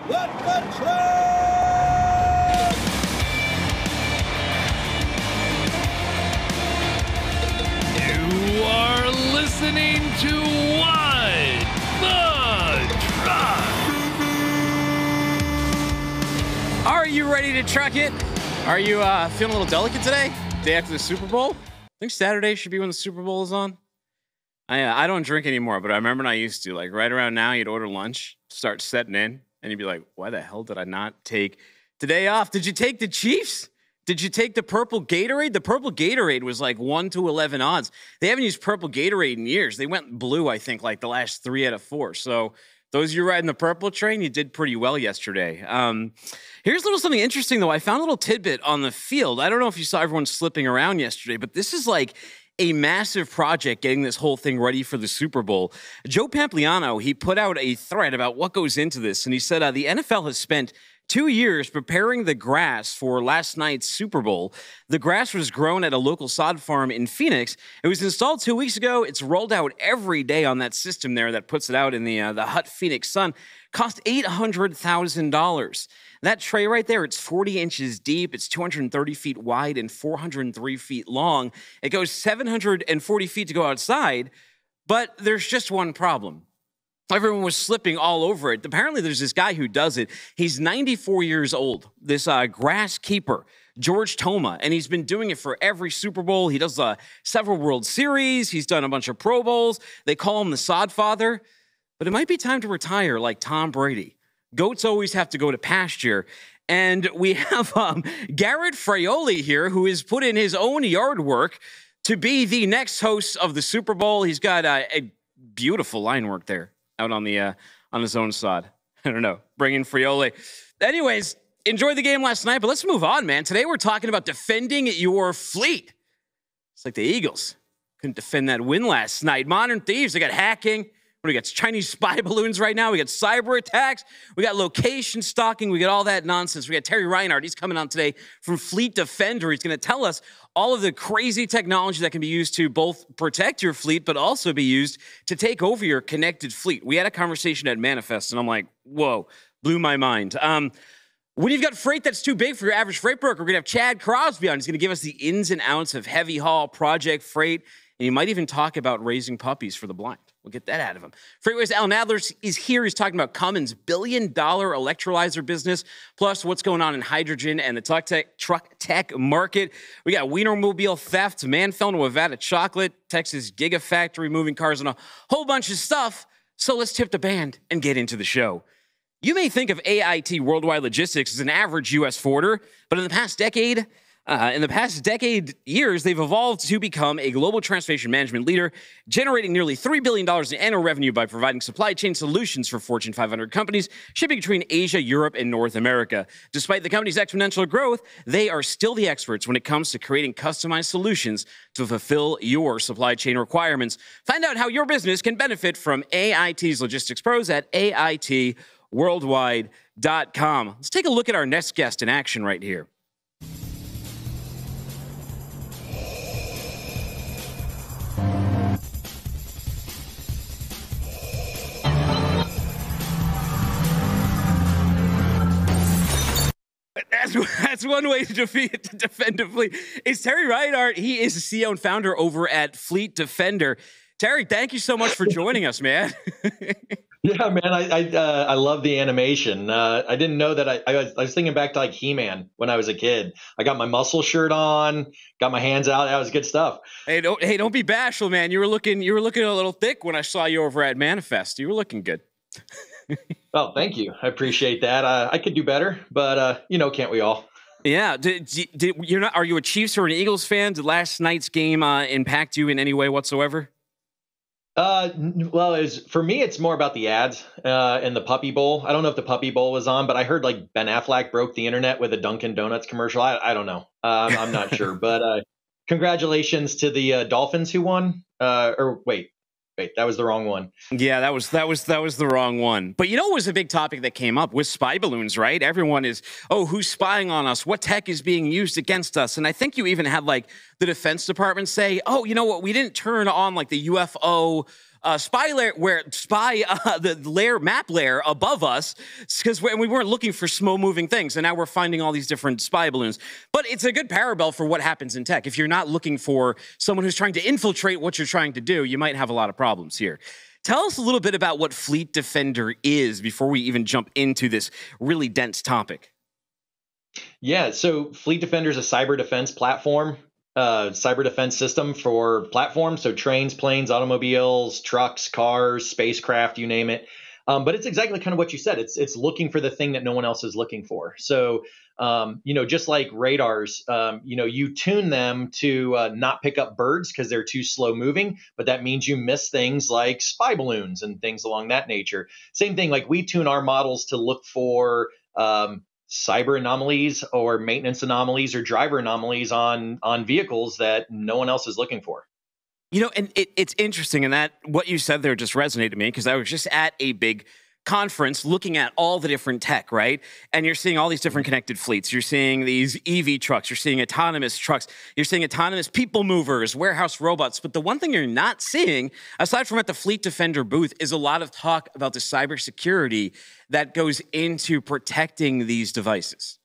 Let the train! You are listening to What the Truck. Are you ready to truck it? Are you feeling a little delicate today? Day after the Super Bowl? I think Saturday should be when the Super Bowl is on. I don't drink anymore, but I remember when I used to. Like right around now, you'd order lunch, start setting in, and you'd be like, why the hell did I not take today off? Did you take the Chiefs? Did you take the purple Gatorade? The purple Gatorade was like 1 to 11 odds. They haven't used purple Gatorade in years. They went blue, I think, like the last 3 out of 4. So those of you riding the purple train, you did pretty well yesterday. Here's a little something interesting, though. I found a little tidbit on the field. I don't know if you saw everyone slipping around yesterday, but this is like a massive project getting this whole thing ready for the Super Bowl. Joe Pampliano, he put out a thread about what goes into this, and he said the NFL has spent 2 years preparing the grass for last night's Super Bowl. The grass was grown at a local sod farm in Phoenix. It was installed 2 weeks ago. It's rolled out every day on that system there that puts it out in the Hut Phoenix sun. Cost $800,000. That tray right there, it's 40 inches deep, it's 230 feet wide and 403 feet long. It goes 740 feet to go outside, but there's just one problem. Everyone was slipping all over it. Apparently, there's this guy who does it. He's 94 years old, this grass keeper, George Toma, and he's been doing it for every Super Bowl. He does several World Series. He's done a bunch of Pro Bowls. They call him the Sod Father, but it might be time to retire like Tom Brady. Goats always have to go to pasture. And we have Garrett Fraioli here, who has put in his own yard work to be the next host of the Super Bowl. He's got a beautiful line work there out on his own sod. I don't know. Bring in Fraioli. Anyways, enjoyed the game last night, but let's move on, man. Today we're talking about defending your fleet. It's like the Eagles couldn't defend that win last night. Modern thieves, they got hacking. We got Chinese spy balloons right now. We got cyber attacks. We got location stalking. We got all that nonsense. We got Terry Reinhardt. He's coming on today from Fleet Defender. He's going to tell us all of the crazy technology that can be used to both protect your fleet, but also be used to take over your connected fleet. We had a conversation at Manifest, and I'm like, whoa, blew my mind. When you've got freight that's too big for your average freight broker, we're going to have Chad Crosby on. He's going to give us the ins and outs of heavy haul project freight, and he might even talk about raising puppies for the blind. We'll get that out of him. Freightways Alan Adler is here. He's talking about Cummins' billion-dollar electrolyzer business, plus what's going on in hydrogen and the truck tech market. We got Wienermobile theft, man fell into a vat of chocolate, Texas Gigafactory moving cars, and a whole bunch of stuff. So let's tip the band and get into the show. You may think of AIT Worldwide Logistics as an average U.S. forwarder, but in the past decade years, they've evolved to become a global transportation management leader, generating nearly $3 billion in annual revenue by providing supply chain solutions for Fortune 500 companies, shipping between Asia, Europe, and North America. Despite the company's exponential growth, they are still the experts when it comes to creating customized solutions to fulfill your supply chain requirements. Find out how your business can benefit from AIT's Logistics Pros at AITworldwide.com. Let's take a look at our next guest in action right here. That's one way to defend a fleet. It's Terry Reinhardt. He is the CEO and founder over at Fleet Defender. Terry, thank you so much for joining us, man. Yeah, man, I love the animation. I didn't know that I was thinking back to like He-Man when I was a kid. I got my muscle shirt on, got my hands out. That was good stuff. Hey, don't be bashful, man. You were looking a little thick when I saw you over at Manifest. You were looking good. Oh, thank you. I appreciate that. I could do better, but can't we all? Yeah. Are you a Chiefs or an Eagles fan? Did last night's game impact you in any way whatsoever? Well, for me, it's more about the ads in the Puppy Bowl. I don't know if the Puppy Bowl was on, but I heard like Ben Affleck broke the internet with a Dunkin' Donuts commercial. I don't know. I'm not sure, but congratulations to the Dolphins who won. Wait, that was the wrong one. Yeah, that was the wrong one. But you know what was a big topic that came up with spy balloons, right? Everyone is, who's spying on us? What tech is being used against us? And I think you even had like the Defense Department say, oh, you know what? We didn't turn on like the UFO the map layer above us, because we weren't looking for slow moving things, and now we're finding all these different spy balloons. But it's a good parallel for what happens in tech. If you're not looking for someone who's trying to infiltrate what you're trying to do, you might have a lot of problems here. Tell us a little bit about what Fleet Defender is before we even jump into this really dense topic. Yeah, so Fleet Defender is a cyber defense platform, cyber defense system for platforms. So trains, planes, automobiles, trucks, cars, spacecraft, you name it. But it's exactly kind of what you said. It's looking for the thing that no one else is looking for. So, just like radars, you tune them to not pick up birds because they're too slow moving, but that means you miss things like spy balloons and things along that nature. Same thing, like we tune our models to look for cyber anomalies or maintenance anomalies or driver anomalies on vehicles that no one else is looking for. And it's interesting, and that what you said there just resonated to me, because I was just at a big conference looking at all the different tech, right? And you're seeing all these different connected fleets. You're seeing these EV trucks. You're seeing autonomous trucks. You're seeing autonomous people movers, warehouse robots. But the one thing you're not seeing, aside from at the Fleet Defender booth, is a lot of talk about the cybersecurity that goes into protecting these devices.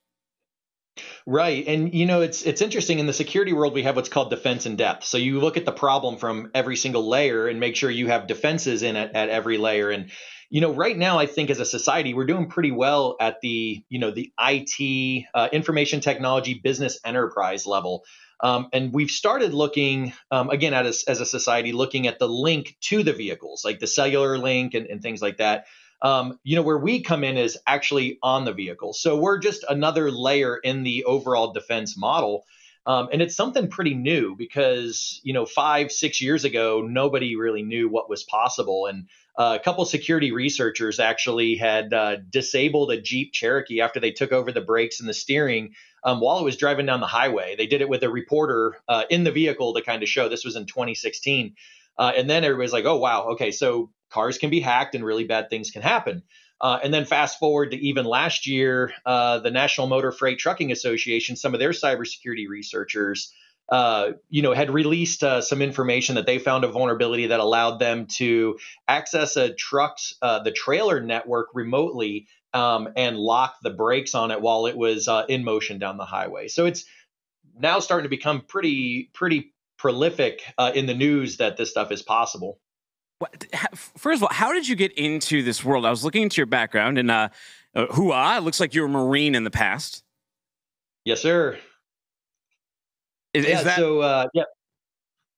Right. And, it's interesting. In the security world, we have what's called defense in depth. So you look at the problem from every single layer and make sure you have defenses in it at every layer. And, right now, I think as a society, we're doing pretty well at the IT, information technology, business enterprise level. And we've started looking, again, as a society, looking at the link to the vehicles, like the cellular link and things like that. Where we come in is actually on the vehicle. So we're just another layer in the overall defense model. And it's something pretty new because, 5-6 years ago, nobody really knew what was possible. And a couple of security researchers actually had disabled a Jeep Cherokee after they took over the brakes and the steering while it was driving down the highway. They did it with a reporter in the vehicle to kind of show. This was in 2016. And then everybody's like, oh, wow. Okay, so cars can be hacked and really bad things can happen. And then fast forward to even last year, the National Motor Freight Trucking Association, some of their cybersecurity researchers, had released some information that they found a vulnerability that allowed them to access a truck's, the trailer network remotely and lock the brakes on it while it was in motion down the highway. So it's now starting to become pretty prolific in the news that this stuff is possible. First of all, how did you get into this world? I was looking into your background, and it looks like you were a Marine in the past. Yes, sir. Is that so? Yeah.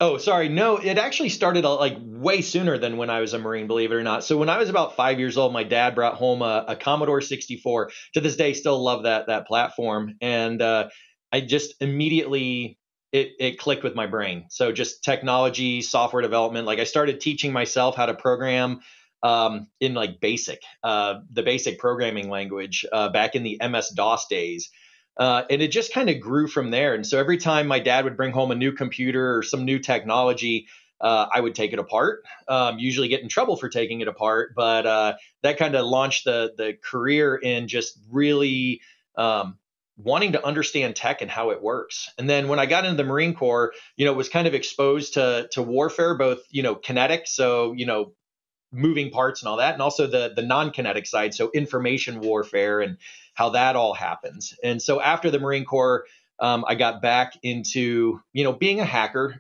Oh, sorry. No, it actually started like way sooner than when I was a Marine, believe it or not. So when I was about 5 years old, my dad brought home a Commodore 64. To this day, still love that platform, and I just immediately. It clicked with my brain. So just technology, software development. Like I started teaching myself how to program in like the basic programming language back in the MS-DOS days. And it just kind of grew from there. And so every time my dad would bring home a new computer or some new technology, I would take it apart, usually get in trouble for taking it apart. But that kind of launched the career in just really wanting to understand tech and how it works. And then when I got into the Marine Corps, was kind of exposed to warfare, both, kinetic, so, moving parts and all that, and also the non-kinetic side, so information warfare and how that all happens. And so after the Marine Corps, I got back into, being a hacker,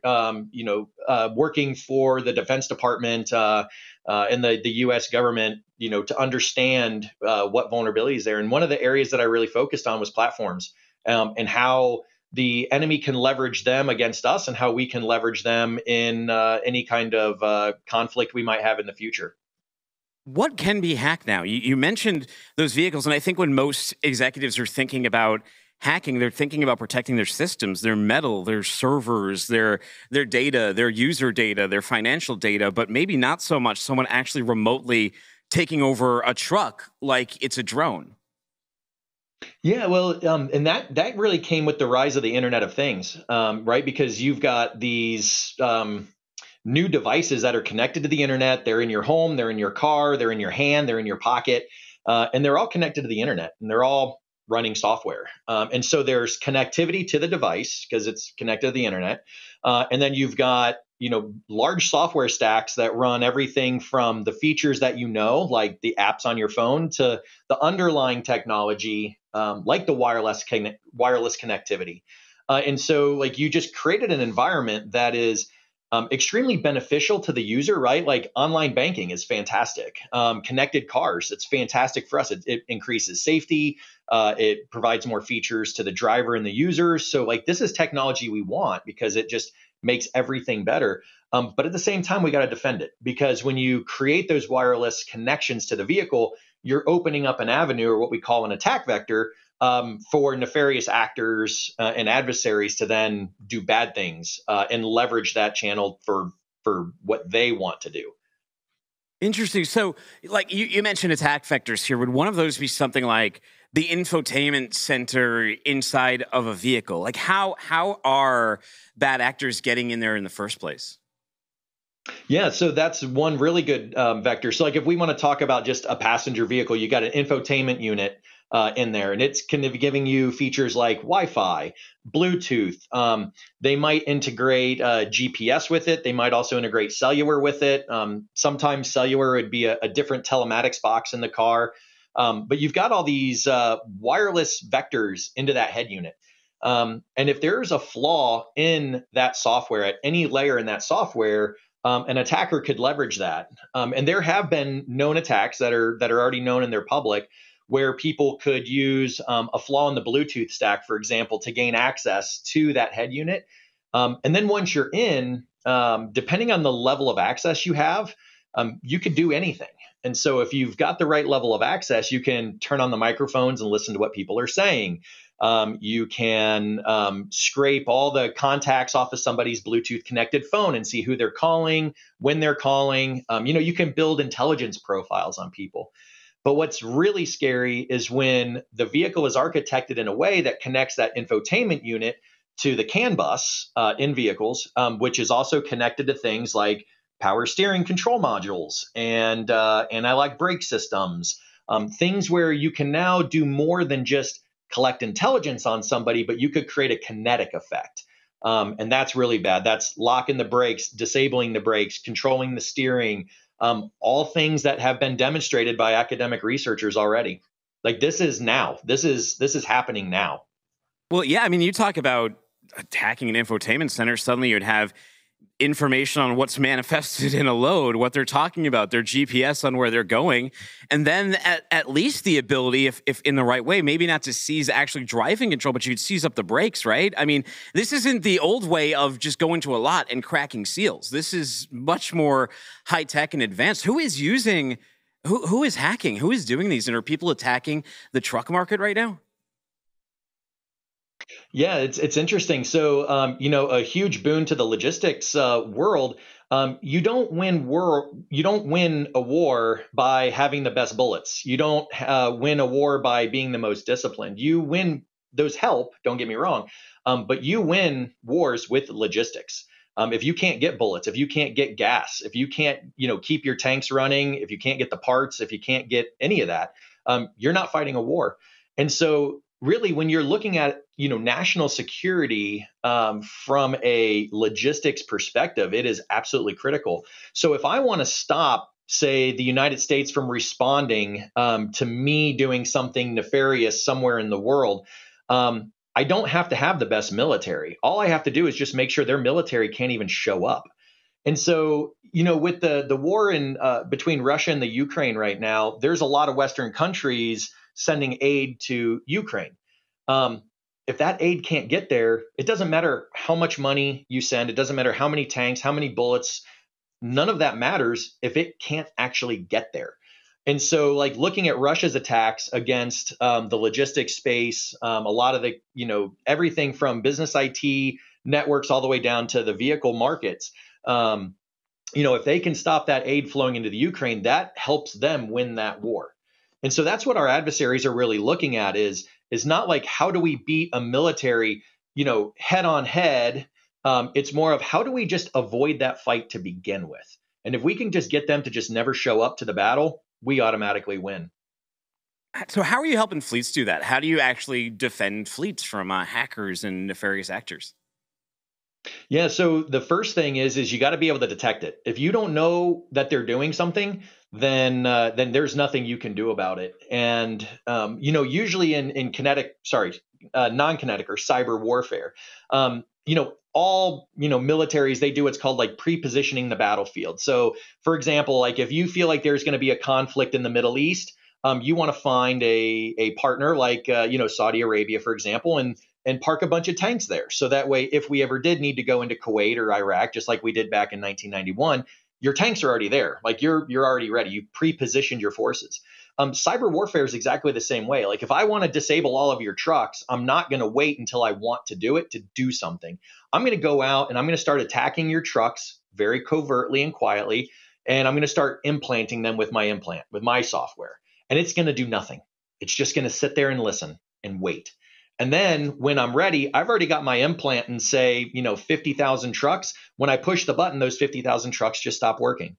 working for the Defense Department and the U.S. government, to understand what vulnerabilities there. And one of the areas that I really focused on was platforms and how the enemy can leverage them against us and how we can leverage them in any kind of conflict we might have in the future. What can be hacked now? You mentioned those vehicles, and I think when most executives are thinking about hacking, they're thinking about protecting their systems, their metal, their servers, their data, their user data, their financial data, but maybe not so much someone actually remotely taking over a truck like it's a drone. Yeah, well, and that really came with the rise of the Internet of Things, right? Because you've got these new devices that are connected to the internet. They're in your home, they're in your car, they're in your hand, they're in your pocket, and they're all connected to the internet, and they're all running software. And so there's connectivity to the device because it's connected to the internet. And then you've got, large software stacks that run everything from the features that like the apps on your phone, to the underlying technology, like the wireless connectivity. And so like you just created an environment that is extremely beneficial to the user, right? Like online banking is fantastic. Connected cars, it's fantastic for us. It increases safety. It provides more features to the driver and the users. So like this is technology we want because it just makes everything better. But at the same time, we got to defend it, because when you create those wireless connections to the vehicle, you're opening up an avenue, or what we call an attack vector, for nefarious actors and adversaries to then do bad things and leverage that channel for what they want to do. Interesting. So, like you mentioned attack vectors here. Would one of those be something like the infotainment center inside of a vehicle? Like how are bad actors getting in there in the first place? Yeah, so that's one really good vector. So like if we want to talk about just a passenger vehicle, you got an infotainment unit in there, and it's kind of giving you features like Wi-Fi, Bluetooth. They might integrate GPS with it. They might also integrate cellular with it. Sometimes cellular would be a different telematics box in the car. But you've got all these wireless vectors into that head unit. And if there's a flaw in that software at any layer in that software, an attacker could leverage that. And there have been known attacks that are already known in their public, where people could use a flaw in the Bluetooth stack, for example, to gain access to that head unit. And then once you're in, depending on the level of access you have, you could do anything. And so if you've got the right level of access, you can turn on the microphones and listen to what people are saying. You can scrape all the contacts off of somebody's Bluetooth connected phone and see who they're calling, when they're calling. You can build intelligence profiles on people. But what's really scary is when the vehicle is architected in a way that connects that infotainment unit to the CAN bus in vehicles, which is also connected to things like power steering control modules and anti-lock brake systems, things where you can now do more than just collect intelligence on somebody, but you could create a kinetic effect. And that's really bad. That's locking the brakes, disabling the brakes, controlling the steering, all things that have been demonstrated by academic researchers already. Like this is happening now. Well, yeah, I mean, you talk about attacking an infotainment center, suddenly you'd have information on what's manifested in a load, what they're talking about, their GPS on where they're going, and then at least the ability, if in the right way, maybe not to seize actually driving control, but you'd seize up the brakes, right? I mean, this isn't the old way of just going to a lot and cracking seals. This is much more high tech and advanced. Who is hacking? Who is doing these? And are people attacking the truck market right now? Yeah, it's interesting. So, a huge boon to the logistics world. You don't win a war by having the best bullets. You don't win a war by being the most disciplined. You win those help. Don't get me wrong, but you win wars with logistics. If you can't get bullets, if you can't get gas, if you can't keep your tanks running, if you can't get the parts, if you can't get any of that, you're not fighting a war. And so really, when you're looking at national security from a logistics perspective, it is absolutely critical. So if I want to stop, say, the United States from responding to me doing something nefarious somewhere in the world, I don't have to have the best military. All I have to do is just make sure their military can't even show up. And so, with the war in between Russia and the Ukraine right now, there's a lot of Western countries sending aid to Ukraine. If that aid can't get there, it doesn't matter how much money you send. It doesn't matter how many tanks, how many bullets. None of that matters if it can't actually get there. And so, like, looking at Russia's attacks against the logistics space, a lot of the, everything from business IT networks all the way down to the vehicle markets, if they can stop that aid flowing into the Ukraine, that helps them win that war. And so that's what our adversaries are really looking at is not like, how do we beat a military, head on head? It's more of, how do we just avoid that fight to begin with? And if we can just get them to just never show up to the battle, we automatically win. So how are you helping fleets do that? How do you actually defend fleets from hackers and nefarious actors? Yeah. So the first thing is you got to be able to detect it. If you don't know that they're doing something, then there's nothing you can do about it. And usually in non-kinetic or cyber warfare, all militaries, they do what's called like pre-positioning the battlefield. So, for example, like if you feel like there's going to be a conflict in the Middle East, you want to find a partner like Saudi Arabia, for example, and park a bunch of tanks there. So that way, if we ever did need to go into Kuwait or Iraq, just like we did back in 1991, your tanks are already there. Like you're already ready. You pre-positioned your forces. Cyber warfare is exactly the same way. Like if I want to disable all of your trucks, I'm not going to wait until I want to do it to do something. I'm going to go out and I'm going to start attacking your trucks very covertly and quietly, and I'm going to start implanting them with my software, and it's going to do nothing. It's just going to sit there and listen and wait. And then when I'm ready, I've already got my implant in, say, 50,000 trucks. When I push the button, those 50,000 trucks just stop working.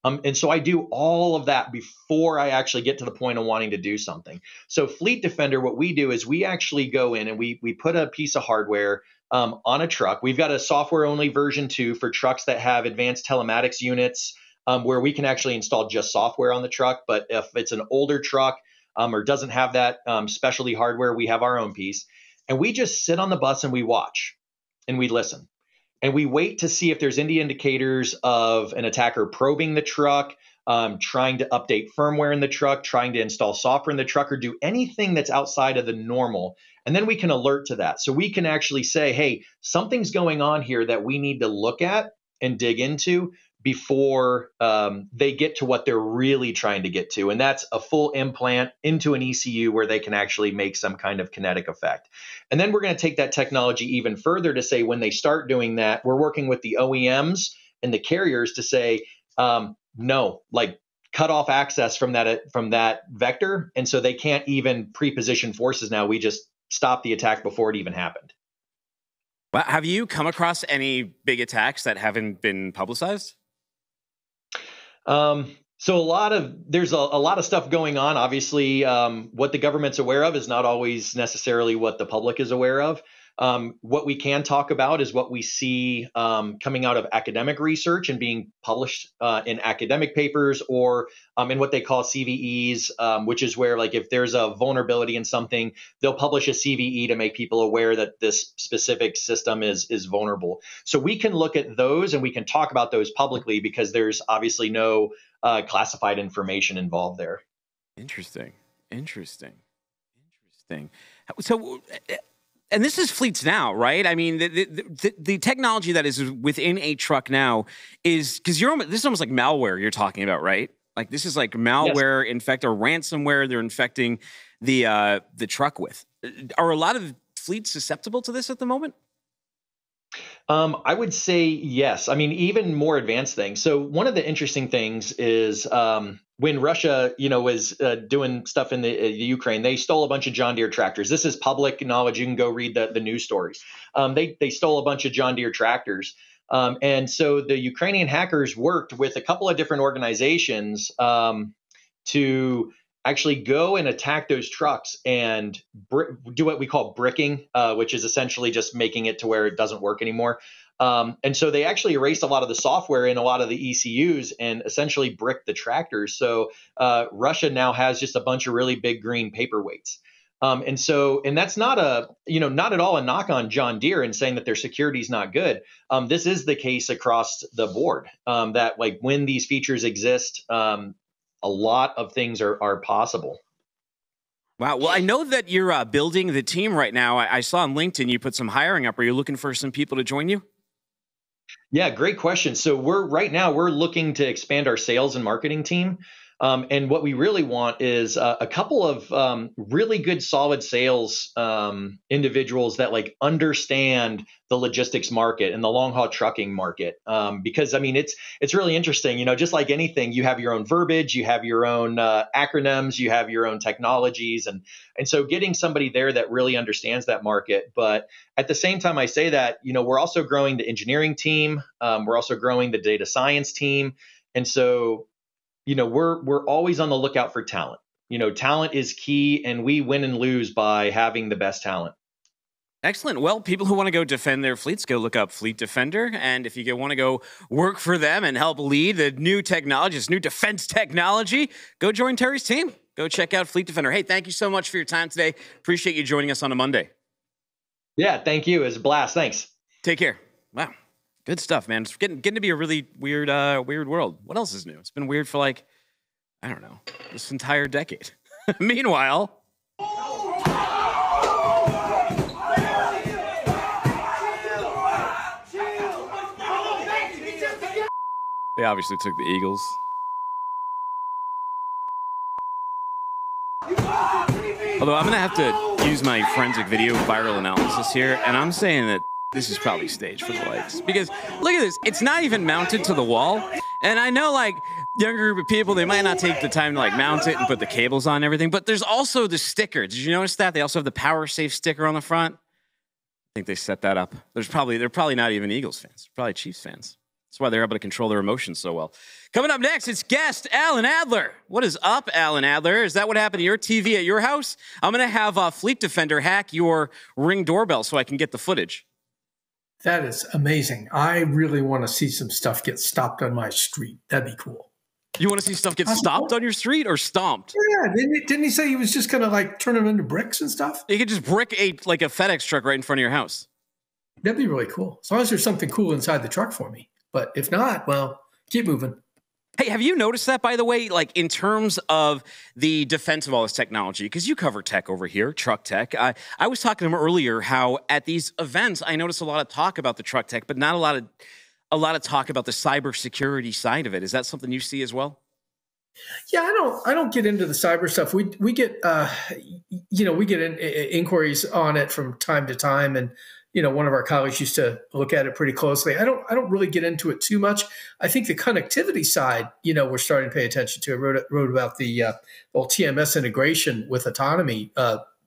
And so I do all of that before I actually get to the point of wanting to do something. So Fleet Defender, what we do is we actually go in and we put a piece of hardware on a truck. We've got a software only version 2 for trucks that have advanced telematics units, where we can actually install just software on the truck. But if it's an older truck, or doesn't have that specialty hardware, we have our own piece. And we just sit on the bus and we watch and we listen. And we wait to see if there's any indicators of an attacker probing the truck, trying to update firmware in the truck, trying to install software in the truck, or do anything that's outside of the normal. And then we can alert to that. So we can actually say, hey, something's going on here that we need to look at and dig into before they get to what they're really trying to get to. And that's a full implant into an ECU where they can actually make some kind of kinetic effect. And then we're going to take that technology even further to say when they start doing that, we're working with the OEMs and the carriers to say, no, like cut off access from that vector. And so they can't even pre-position forces now. We just stop the attack before it even happened. Well, have you come across any big attacks that haven't been publicized? So there's a lot of stuff going on. Obviously, what the government's aware of is not always necessarily what the public is aware of. What we can talk about is what we see coming out of academic research and being published in academic papers or in what they call CVEs, which is where, like, if there's a vulnerability in something, they'll publish a CVE to make people aware that this specific system is vulnerable. So we can look at those and we can talk about those publicly because there's obviously no classified information involved there. Interesting. So, and this is fleets now, right? I mean, the technology that is within a truck now is because this is almost like malware you're talking about, right? Like this is like malware, yes. Infect or ransomware they're infecting the truck with. Are a lot of fleets susceptible to this at the moment? I would say yes. I mean, even more advanced things. So one of the interesting things is when Russia, was doing stuff in the Ukraine, they stole a bunch of John Deere tractors. This is public knowledge. You can go read the news stories. They stole a bunch of John Deere tractors. And so the Ukrainian hackers worked with a couple of different organizations to actually go and attack those trucks and do what we call bricking, which is essentially just making it to where it doesn't work anymore. And so they actually erased a lot of the software in a lot of the ECUs and essentially bricked the tractors. So Russia now has just a bunch of really big green paperweights. And that's not not at all a knock on John Deere and saying that their security is not good. This is the case across the board, that like when these features exist, a lot of things are possible. Wow. Well, I know that you're building the team right now. I saw on LinkedIn you put some hiring up. Are you looking for some people to join you? Yeah, great question. So we're looking to expand our sales and marketing team. And what we really want is a couple of really good, solid sales individuals that like understand the logistics market and the long haul trucking market. Because I mean, it's really interesting. Just like anything, you have your own verbiage, you have your own acronyms, you have your own technologies, and so getting somebody there that really understands that market. But at the same time, I say that we're also growing the engineering team, we're also growing the data science team, and so. We're always on the lookout for talent. Talent is key, and we win and lose by having the best talent. Excellent. Well, people who want to go defend their fleets, go look up Fleet Defender. And if you want to go work for them and help lead the new technology, this new defense technology, go join Terry's team. Go check out Fleet Defender. Hey, thank you so much for your time today. Appreciate you joining us on a Monday. Yeah, thank you. It was a blast. Thanks. Take care. Wow. Good stuff, man. It's getting to be a really weird world. What else is new? It's been weird for I don't know, this entire decade. Meanwhile, they obviously took the Eagles. Although I'm going to have to use my forensic video viral analysis here, and I'm saying that this is probably staged for the likes. Because look at this. It's not even mounted to the wall. And I know, younger group of people, they might not take the time to, mount it and put the cables on and everything. But there's also the sticker. Did you notice that? They also have the Power Safe sticker on the front. I think they set that up. They're probably not even Eagles fans. They're probably Chiefs fans. That's why they're able to control their emotions so well. Coming up next, it's guest Alan Adler. What is up, Alan Adler? Is that what happened to your TV at your house? I'm going to have Fleet Defender hack your Ring doorbell so I can get the footage. That is amazing. I really want to see some stuff get stopped on my street. That'd be cool. You want to see stuff get stopped on your street or stomped? Yeah, didn't he say he was just going to turn them into bricks and stuff? You could just brick a FedEx truck right in front of your house. That'd be really cool. As long as there's something cool inside the truck for me. But if not, well, keep moving. Hey, have you noticed that, by the way, in terms of the defense of all this technology? Because you cover tech over here, truck tech. I was talking to him earlier how at these events, I noticed a lot of talk about the truck tech, but not a lot of talk about the cybersecurity side of it. Is that something you see as well? Yeah, I don't get into the cyber stuff. We get we get inquiries on it from time to time, and one of our colleagues used to look at it pretty closely. I don't really get into it too much. I think the connectivity side, we're starting to pay attention to. I wrote about the old TMS integration with autonomy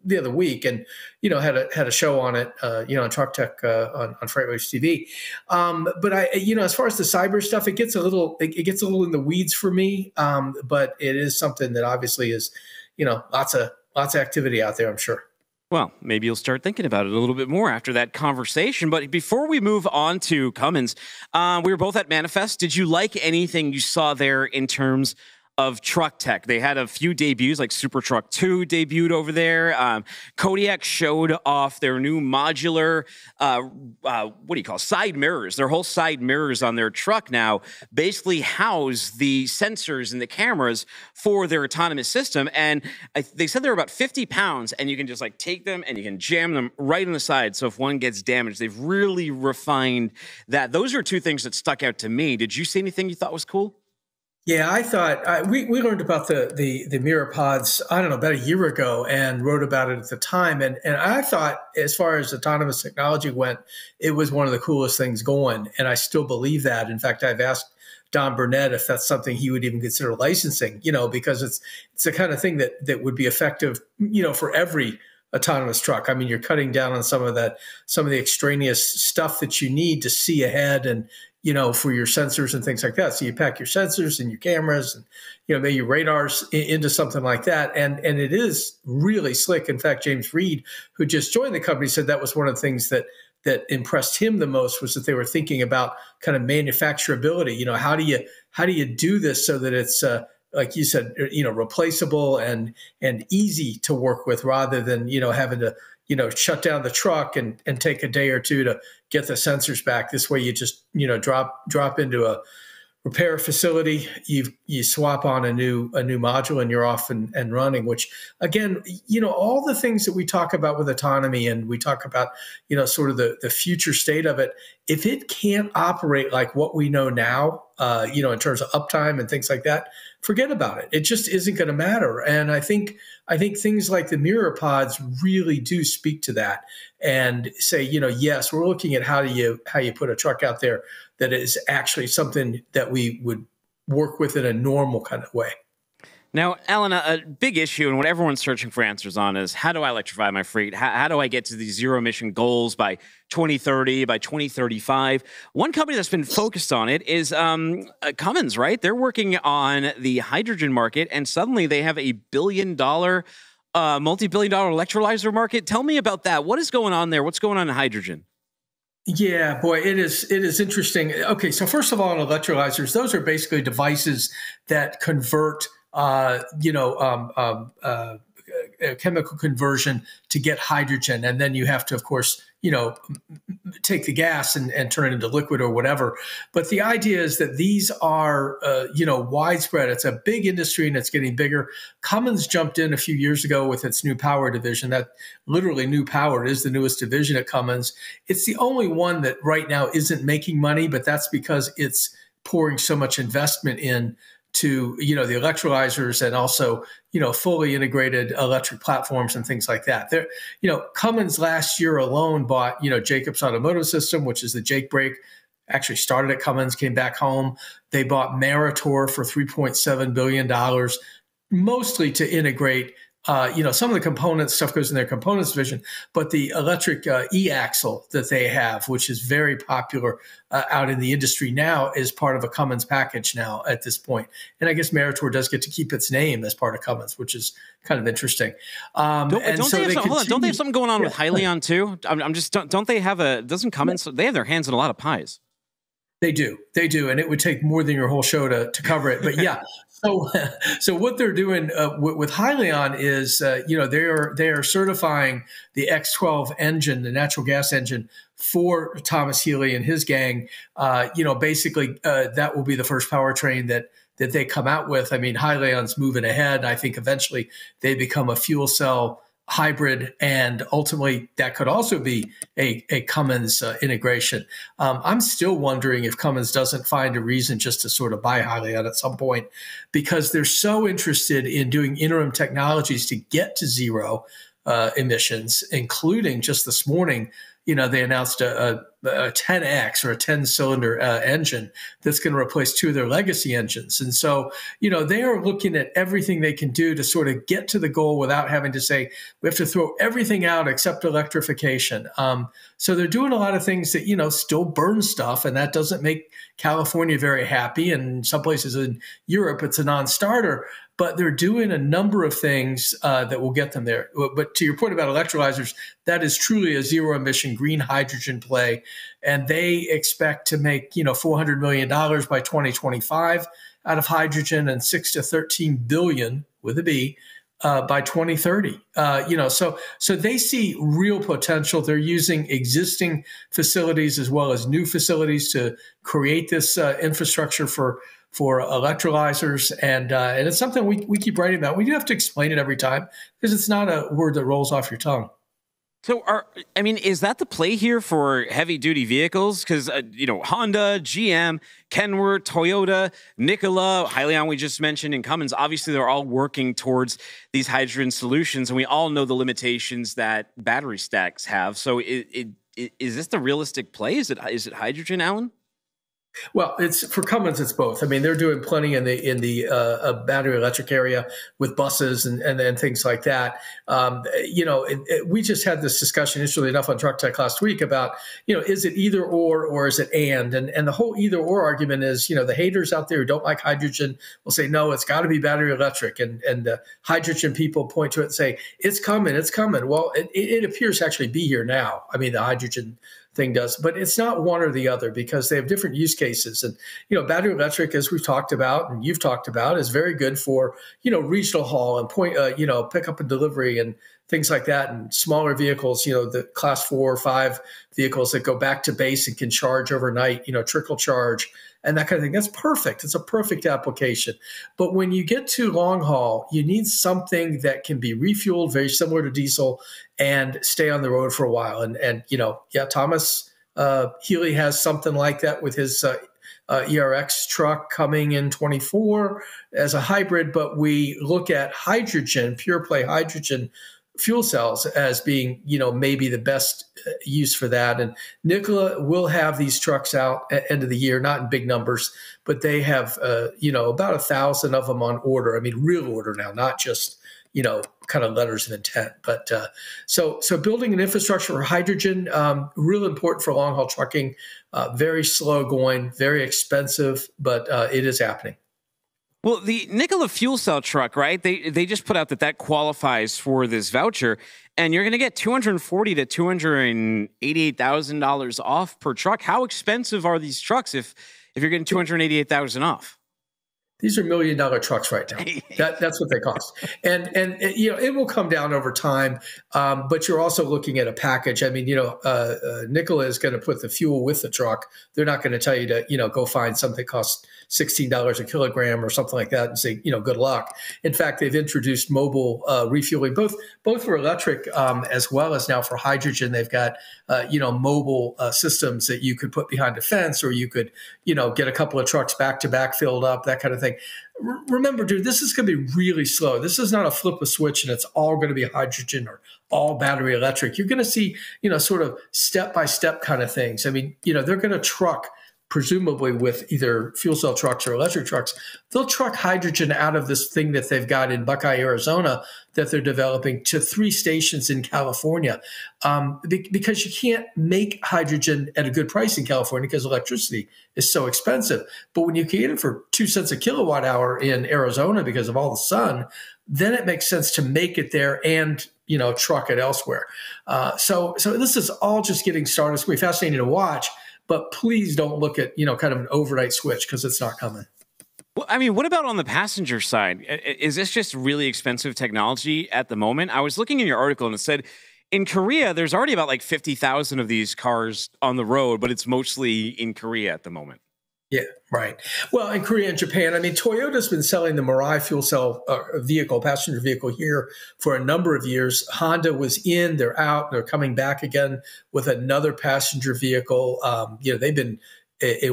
the other week, and had a show on it, on Truck Tech on FreightWaves TV. But as far as the cyber stuff, it gets a little in the weeds for me. But it is something that obviously is, lots of activity out there, I'm sure. Well, maybe you'll start thinking about it a little bit more after that conversation. But before we move on to Cummins, we were both at Manifest. Did you like anything you saw there in terms of truck tech? They had a few debuts, like Super Truck 2 debuted over there. Kodiak showed off their new modular, side mirrors. Their whole side mirrors on their truck now basically house the sensors and the cameras for their autonomous system. And they said they're about 50 pounds, and you can just take them and you can jam them right on the side. So if one gets damaged, they've really refined that. Those are two things that stuck out to me. Did you see anything you thought was cool? Yeah, I thought we learned about the mirror pods, I don't know, about a year ago, and wrote about it at the time. And I thought, as far as autonomous technology went, it was one of the coolest things going. And I still believe that. In fact, I've asked Don Burnett if that's something he would even consider licensing, because it's the kind of thing that would be effective, for every autonomous truck. I mean, you're cutting down on some of the extraneous stuff that you need to see ahead and, for your sensors and things like that. So you pack your sensors and your cameras and, maybe your radars into something like that. And it is really slick. In fact, James Reed, who just joined the company, said that was one of the things that impressed him the most, was that they were thinking about kind of manufacturability. How do you do this so that it's, like you said, replaceable and easy to work with, rather than, having to, shut down the truck and take a day or two to get the sensors back. This way you just, drop into a repair facility, you swap on a new module, and you're off and running, which again, all the things that we talk about with autonomy, and we talk about, sort of the future state of it, if it can't operate like what we know now, in terms of uptime and things like that, forget about it. It just isn't going to matter. And I think things like the mirror pods really do speak to that and say, yes, we're looking at how you put a truck out there that is actually something that we would work with in a normal kind of way. Now, Alan, a big issue and what everyone's searching for answers on is, how do I electrify my fleet? How do I get to these zero emission goals by 2030, by 2035? One company that's been focused on it is Cummins, right? They're working on the hydrogen market, and suddenly they have $1 billion multi-billion-dollar electrolyzer market. Tell me about that. What is going on there? What's going on in hydrogen? Yeah, boy, it is interesting. Okay, so first of all, on electrolyzers, those are basically devices that convert, chemical conversion to get hydrogen, and then you have to, of course, take the gas and turn it into liquid or whatever. But the idea is that these are, widespread. It's a big industry and it's getting bigger. Cummins jumped in a few years ago with its New Power division. That literally New Power is the newest division at Cummins. It's the only one that right now isn't making money, but that's because it's pouring so much investment in to, the electrolyzers and also, fully integrated electric platforms and things like that. There, Cummins last year alone bought, Jacobs Automotive System, which is the Jake brake, actually started at Cummins, came back home. They bought Meritor for $3.7 billion, mostly to integrate some of the components, stuff goes in their components division, but the electric e-axle that they have, which is very popular out in the industry now, is part of a Cummins package now at this point. And I guess Meritor does get to keep its name as part of Cummins, which is kind of interesting. Don't they have something going on with Hyliion too? I'm just, don't they have doesn't Cummins, they have their hands in a lot of pies. They do. And it would take more than your whole show to cover it. But yeah, so what they're doing with Hyliion is, they are certifying the X12 engine, the natural gas engine, for Thomas Healy and his gang. Basically, that will be the first powertrain that they come out with. I mean, Hyliion's moving ahead. I think eventually they become a fuel cell hybrid, and ultimately that could also be a Cummins integration. I'm still wondering if Cummins doesn't find a reason just to sort of buy Hyliion at some point, because they're so interested in doing interim technologies to get to zero emissions, including just this morning, they announced a 10X or a 10-cylinder engine that's going to replace two of their legacy engines. And so, they are looking at everything they can do to sort of get to the goal without having to say, we have to throw everything out except electrification. So they're doing a lot of things that, still burn stuff, and that doesn't make California very happy. And some places in Europe, it's a non-starter. But they're doing a number of things that will get them there. But to your point about electrolyzers, that is truly a zero-emission green hydrogen play. And they expect to make, $400 million by 2025 out of hydrogen, and $6 to $13 billion with a B by 2030. So they see real potential. They're using existing facilities as well as new facilities to create this infrastructure for electrolyzers, and it's something we keep writing about. We do have to explain it every time because it's not a word that rolls off your tongue. So, is that the play here for heavy-duty vehicles? Because, Honda, GM, Kenworth, Toyota, Nikola, Hyliion we just mentioned, and Cummins, obviously they're all working towards these hydrogen solutions, and we all know the limitations that battery stacks have. So is this the realistic play? Is it hydrogen, Alan? Well, it's for Cummins. It's both. I mean, they're doing plenty in the battery electric area with buses and things like that. We just had this discussion, interestingly enough, on Truck Tech last week about, is it either or is it and the whole either or argument is, the haters out there who don't like hydrogen will say, no, it's got to be battery electric, and the hydrogen people point to it and say, it's coming. Well, it appears to actually be here now. I mean, the hydrogen thing does, but it's not one or the other because they have different use cases. And, battery electric, as we've talked about and you've talked about, is very good for, regional haul and pickup and delivery and things like that. And smaller vehicles, the class 4 or 5 vehicles that go back to base and can charge overnight, trickle charge and that kind of thing. That's perfect. It's a perfect application. But when you get to long haul, you need something that can be refueled, very similar to diesel, and stay on the road for a while. And Thomas Healy has something like that with his ERX truck coming in 24 as a hybrid. But we look at hydrogen, pure play hydrogen fuel cells as being, maybe the best use for that. And Nikola will have these trucks out at end of the year, not in big numbers, but they have, about 1,000 of them on order. I mean, real order now, not just, kind of letters of intent. But so building an infrastructure for hydrogen, real important for long haul trucking, very slow going, very expensive, but it is happening. Well, the Nikola fuel cell truck, right? They just put out that qualifies for this voucher, and you're going to get $240,000 to $288,000 off per truck. How expensive are these trucks if you're getting $288,000 off? These are $1 million trucks right now. That's what they cost. And it will come down over time. But you're also looking at a package. I mean, Nikola is going to put the fuel with the truck. They're not going to tell you to, go find something that costs $16 a kilogram or something like that and say, good luck. In fact, they've introduced mobile refueling, both for electric as well as now for hydrogen. They've got, mobile systems that you could put behind a fence, or you could, get a couple of trucks back to back filled up, that kind of thing. Remember, dude, this is going to be really slow. This is not a flip a switch and it's all going to be hydrogen or all battery electric. You're going to see, sort of step-by-step kind of things. I mean, they're going to truck, presumably with either fuel cell trucks or electric trucks, they'll truck hydrogen out of this thing that they've got in Buckeye, Arizona, that they're developing to 3 stations in California, because you can't make hydrogen at a good price in California because electricity is so expensive. But when you can get it for 2 cents a kilowatt hour in Arizona because of all the sun, then it makes sense to make it there and truck it elsewhere. So this is all just getting started. It's going to be fascinating to watch. But please don't look at, kind of an overnight switch, because it's not coming. Well, I mean, what about on the passenger side? Is this just really expensive technology at the moment? I was looking in your article and it said in Korea, there's already about like 50,000 of these cars on the road, but it's mostly in Korea at the moment. Yeah, right. Well, in Korea and Japan, I mean, Toyota's been selling the Mirai fuel cell passenger vehicle here for a number of years. Honda was in, they're out, they're coming back again with another passenger vehicle. They've been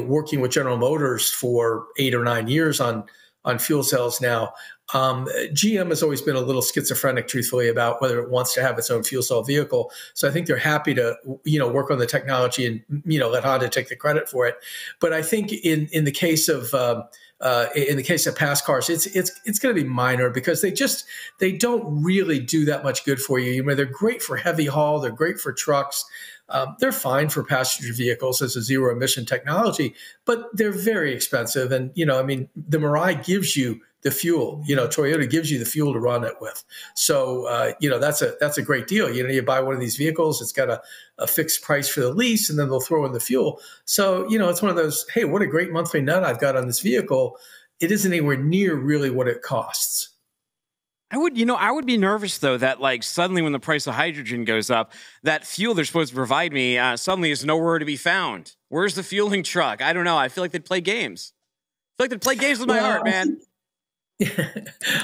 working with General Motors for 8 or 9 years on fuel cells now. GM has always been a little schizophrenic, truthfully, about whether it wants to have its own fuel cell vehicle. So I think they're happy to, work on the technology and, let Honda take the credit for it. But I think in the case of past cars, it's going to be minor, because they don't really do that much good for you. They're great for heavy haul. They're great for trucks. They're fine for passenger vehicles as a zero emission technology, but they're very expensive. And, the Mirai gives you the fuel, Toyota gives you the fuel to run it with. So, that's a great deal. You buy one of these vehicles, it's got a fixed price for the lease, and then they'll throw in the fuel. So, it's one of those, hey, what a great monthly nut I've got on this vehicle. It isn't anywhere near really what it costs. I would be nervous, though, that like suddenly when the price of hydrogen goes up, that fuel they're supposed to provide me suddenly is nowhere to be found. Where's the fueling truck? I don't know. I feel like they'd play games. I feel like they'd play games with my heart, man.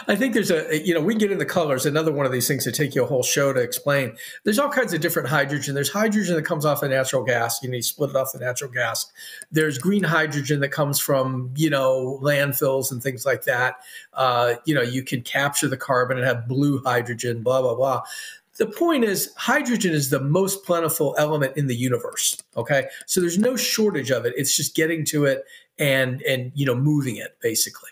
I think there's we can get into colors. Another one of these things to take you a whole show to explain. There's all kinds of different hydrogen. There's hydrogen that comes off of natural gas. You split it off the natural gas. There's green hydrogen that comes from, landfills and things like that. You can capture the carbon and have blue hydrogen, blah, blah, blah. The point is, hydrogen is the most plentiful element in the universe. Okay. So there's no shortage of it. It's just getting to it and moving it, basically.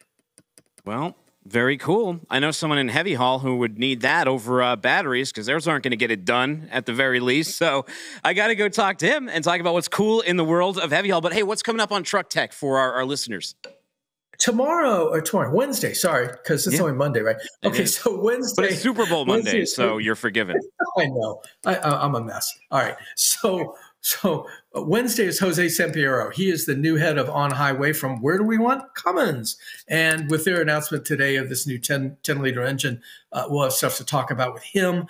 Well, very cool. I know someone in heavy haul who would need that over batteries, because theirs aren't going to get it done at the very least. So I got to go talk to him and talk about what's cool in the world of heavy haul. But hey, what's coming up on Truck Tech for our listeners? Wednesday, sorry, because it's only Monday, right? Okay, so Wednesday. But it's Super Bowl Monday, so you're forgiven. I know. I'm a mess. All right. So Wednesday is Jose Sampiero. He is the new head of On Highway from, where do we want? Cummins. And with their announcement today of this new 10-liter engine, we'll have stuff to talk about with him.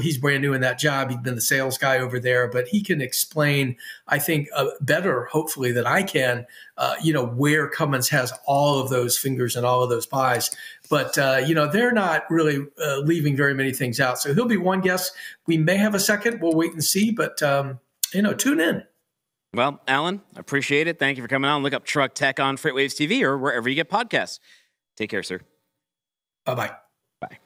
He's brand new in that job. He's been the sales guy over there, but he can explain, I think, better, hopefully, than I can, where Cummins has all of those fingers and all of those pies. But, they're not really leaving very many things out. So he'll be one guest. We may have a second. We'll wait and see. But, tune in. Well, Alan, I appreciate it. Thank you for coming on. Look up Truck Tech on FreightWaves TV or wherever you get podcasts. Take care, sir. Bye-bye. Bye.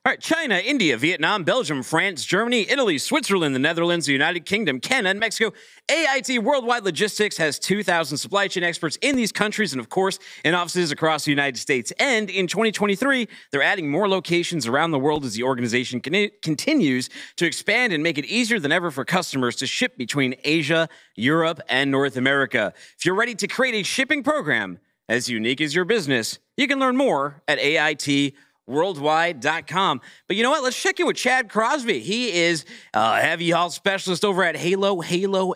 All right, China, India, Vietnam, Belgium, France, Germany, Italy, Switzerland, the Netherlands, the United Kingdom, Canada, and Mexico. AIT Worldwide Logistics has 2,000 supply chain experts in these countries and, of course, in offices across the United States. And in 2023, they're adding more locations around the world as the organization continues to expand and make it easier than ever for customers to ship between Asia, Europe, and North America. If you're ready to create a shipping program as unique as your business. You can learn more at AITworldwide.com. But you know what? Let's check in with Chad Crosby. He is a heavy haul specialist over at Halo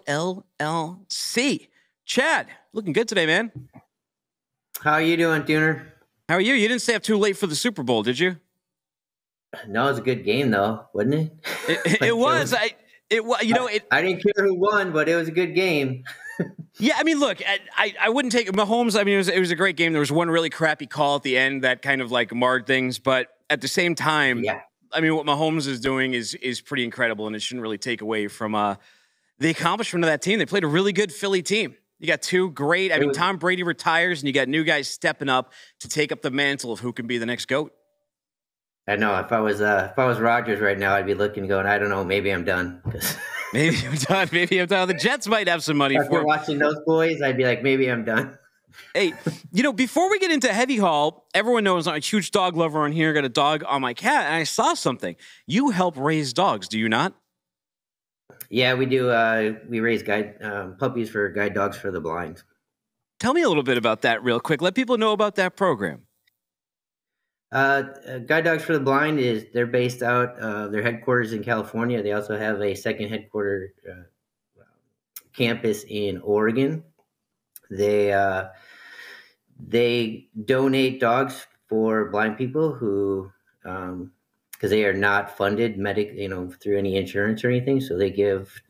LLC. Chad, looking good today, man. How are you doing, Tuner? How are you? You didn't stay up too late for the Super Bowl, did you? No, it was a good game, though, wasn't it? It was. I didn't care who won, but it was a good game. Yeah, I mean, look, I wouldn't take Mahomes. I mean, it was a great game. There was one really crappy call at the end that kind of like marred things, but at the same time, yeah. I mean, what Mahomes is doing is pretty incredible, and it shouldn't really take away from the accomplishment of that team. They played a really good Philly team. You got two great. I mean, Tom Brady retires, and you got new guys stepping up to take up the mantle of who can be the next GOAT. I know. If I was Rodgers right now, I'd be looking, going, I don't know, maybe I'm done. Maybe I'm done. Maybe I'm done. The Jets might have some money for watching those boys. I'd be like, maybe I'm done. Hey, before we get into heavy haul, everyone knows I'm a huge dog lover on here. Got a dog on my cat, and I saw something. You help raise dogs, do you not? Yeah, we do. We raise puppies for guide dogs for the blind. Tell me a little bit about that real quick. Let people know about that program. Guide Dogs for the Blind they're based out their headquarters in California. They also have a second headquarter campus in Oregon. They donate dogs for blind people who because they are not funded through any insurance or anything, so they give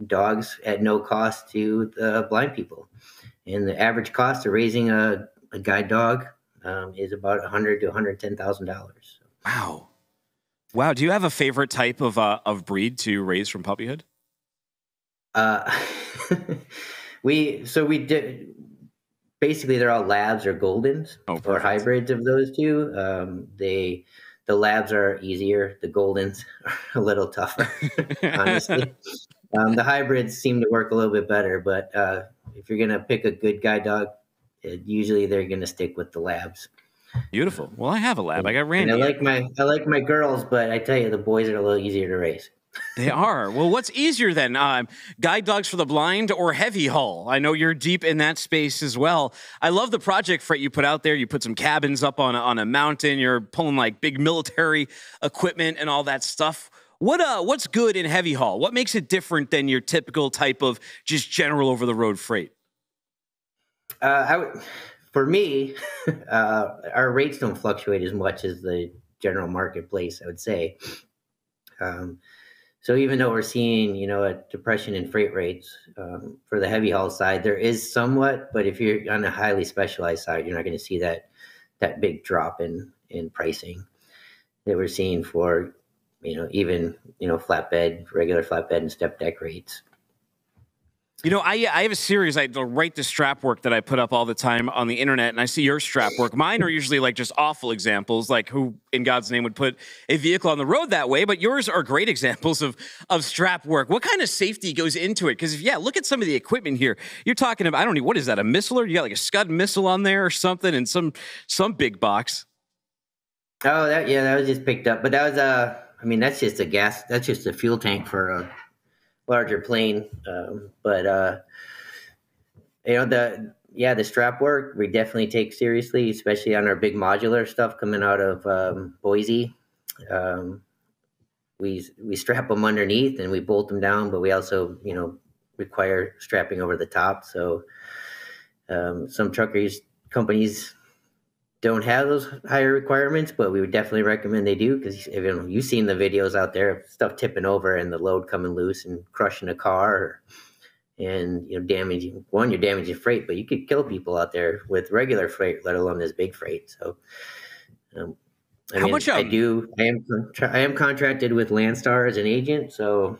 dogs at no cost to the blind people. And the average cost of raising a guide dog is about $100,000 to $110,000. Wow. Do you have a favorite type of breed to raise from puppyhood? We did basically they're all labs or goldens or hybrids of those two. The labs are easier. The goldens are a little tougher, honestly. The hybrids seem to work a little bit better, but if you're gonna pick a good guide dog, usually they're going to stick with the labs. Beautiful. Well, I have a lab. I got Randy. And I like my girls, but I tell you, the boys are a little easier to raise. They are. Well, what's easier then? Guide Dogs for the Blind or heavy haul? I know you're deep in that space as well. I love the project Freight you put out there. You put some cabins up on a mountain. You're pulling like big military equipment and all that stuff. What's good in heavy haul? What makes it different than your typical type of just general over the road freight? For me, our rates don't fluctuate as much as the general marketplace, I would say. So even though we're seeing, a depression in freight rates for the heavy haul side, there is somewhat, but if you're on a highly specialized side, you're not going to see that big drop in pricing that we're seeing for, even, flatbed, regular flatbed and step deck rates. I have a series. I write the strap work that I put up all the time on the internet, and I see your strap work. Mine are usually like just awful examples, like who in God's name would put a vehicle on the road that way, but yours are great examples of strap work. What kind of safety goes into it? Because, look at some of the equipment here. You're talking about, what is that, a missile? You got like a Scud missile on there or something and some big box. Oh, that was just picked up. But that was, that's just that's just a fuel tank for a larger plane, the strap work we definitely take seriously, especially on our big modular stuff coming out of Boise. We strap them underneath and we bolt them down, but we also require strapping over the top. So some truckers companies don't have those higher requirements, but we would definitely recommend they do, because you've seen the videos out there of stuff tipping over and the load coming loose and crushing a car, and you're damaging freight, but you could kill people out there with regular freight, let alone this big freight. So I am contracted with Landstar as an agent, so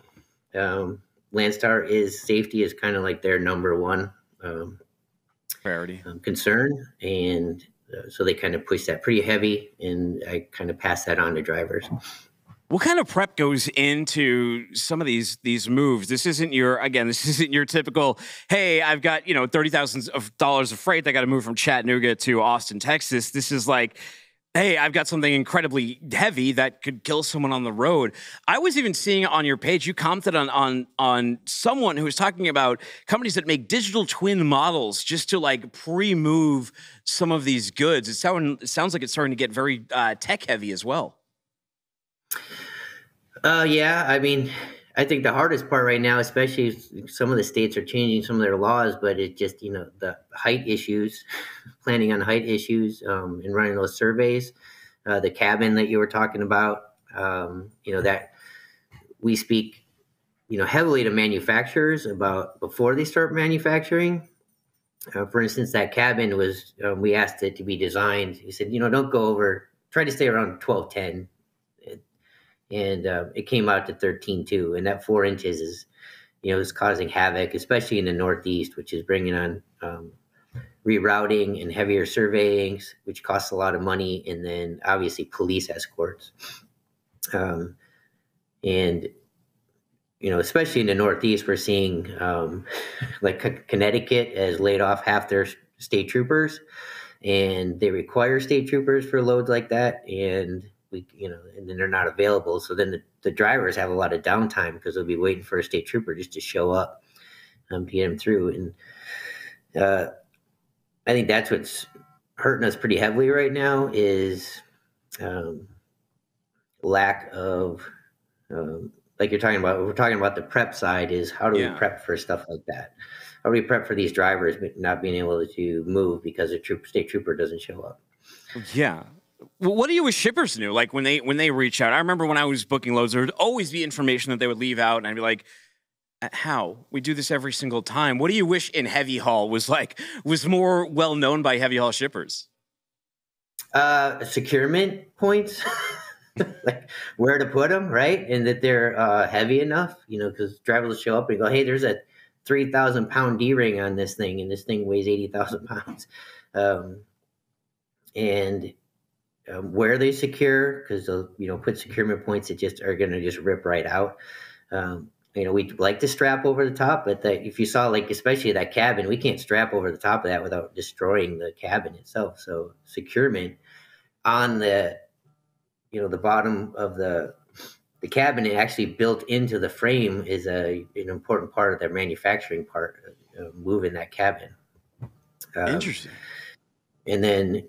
Landstar safety is kind of like their number one priority concern, and so they kind of push that pretty heavy, and I kind of pass that on to drivers. What kind of prep goes into some of these moves? This isn't your typical, hey, I've got, $30,000 of freight. I got to move from Chattanooga to Austin, Texas. This is like hey, I've got something incredibly heavy that could kill someone on the road. I was even seeing on your page, you commented on someone who was talking about companies that make digital twin models just to like pre-move some of these goods. It sounds like it's starting to get very tech heavy as well. Yeah, I mean, I think the hardest part right now, especially some of the states are changing some of their laws, but it just, the height issues, planning on height issues and running those surveys, the cabin that you were talking about, that we speak, heavily to manufacturers about before they start manufacturing. For instance, that cabin was, we asked it to be designed. He said, don't go over, try to stay around 1210. And it came out to 13.2, and that 4 inches is causing havoc, especially in the Northeast, which is bringing on rerouting and heavier surveying, which costs a lot of money, and then obviously police escorts. And especially in the Northeast, we're seeing like Connecticut has laid off half their state troopers, and they require state troopers for loads like that, and and then they're not available. So then the drivers have a lot of downtime because they'll be waiting for a state trooper just to show up to get them through. And I think that's what's hurting us pretty heavily right now is lack of, like you're talking about, we're talking about the prep side is how do we prep for stuff like that? How do we prep for these drivers not being able to move because a state trooper doesn't show up? Yeah. Well, what do you wish shippers knew? Like when they reach out, I remember when I was booking loads, there would always be information that they would leave out, and I'd be like, "How? We do this every single time. What do you wish in heavy haul was more well known by heavy haul shippers?" Securement points, like where to put them, right, and that they're heavy enough. Because drivers will show up and go, "Hey, there's a 3,000 pound D-ring on this thing, and this thing weighs 80,000 pounds," and where they secure, because they'll put securement points that just are going to just rip right out. We'd like to strap over the top, but if you saw, like, especially that cabin, we can't strap over the top of that without destroying the cabin itself. So securement on the the bottom of the cabin, it actually built into the frame is an important part of the manufacturing part, moving that cabin. Interesting. And then